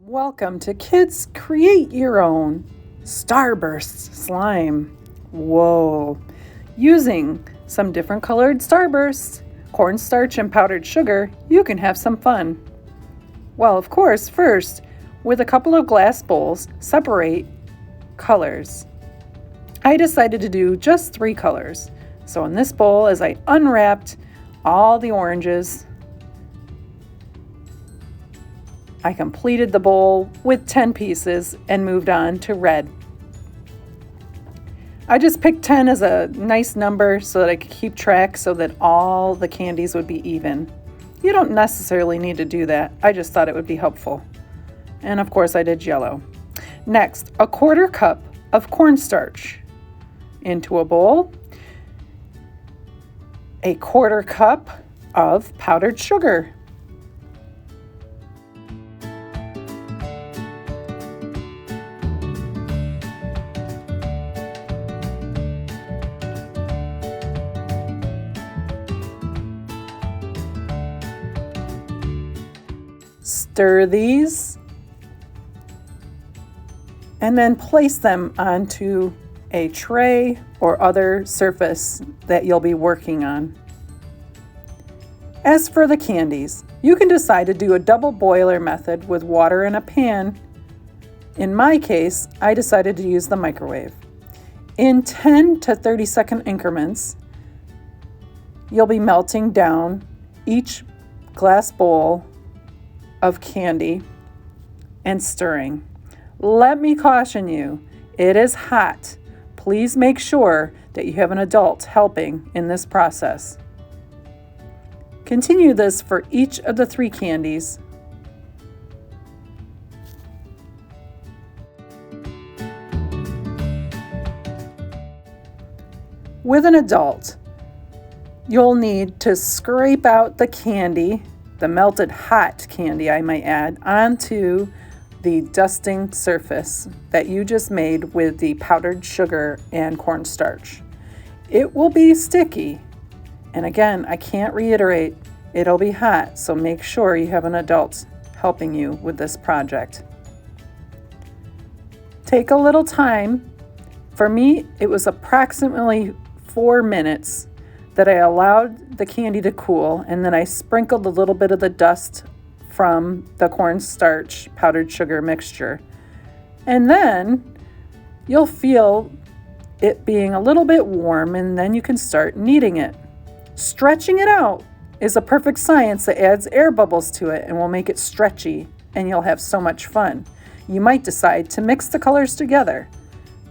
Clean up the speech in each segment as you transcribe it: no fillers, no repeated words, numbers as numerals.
Welcome to Kids Create Your Own Starburst slime. Whoa! Using some different colored Starbursts, cornstarch and powdered sugar, you can have some fun. Well, of course, first, with a couple of glass bowls, separate colors. I decided to do just 3 colors. So in this bowl, as I unwrapped all the oranges, I completed the bowl with 10 pieces and moved on to red. I just picked 10 as a nice number so that I could keep track so that all the candies would be even. You don't necessarily need to do that. I just thought it would be helpful. And of course I did yellow. Next, a 1/4 cup of cornstarch into a bowl. A 1/4 cup of powdered sugar. Stir these and then place them onto a tray or other surface that you'll be working on. As for the candies, you can decide to do a double boiler method with water in a pan. In my case, I decided to use the microwave. In 10 to 30-second increments, you'll be melting down each glass bowl of candy and stirring. Let me caution you, it is hot. Please make sure that you have an adult helping in this process. Continue this for each of the 3 candies. With an adult, you'll need to scrape out the candy, the melted hot candy I might add, onto the dusting surface that you just made with the powdered sugar and cornstarch. It will be sticky, and again, I can't reiterate, it'll be hot, so make sure you have an adult helping you with this project. Take a little time. For me, it was approximately 4 minutes that I allowed the candy to cool, and then I sprinkled a little bit of the dust from the cornstarch powdered sugar mixture. And then you'll feel it being a little bit warm, and then you can start kneading it. Stretching it out is a perfect science that adds air bubbles to it and will make it stretchy, and you'll have so much fun. You might decide to mix the colors together.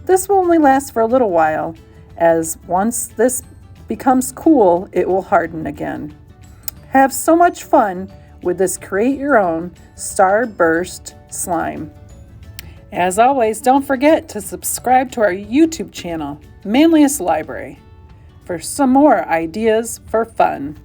This will only last for a little while, as once this becomes cool, it will harden again. Have so much fun with this Create Your Own Starburst slime. As always, don't forget to subscribe to our YouTube channel, Manlius Library, for some more ideas for fun.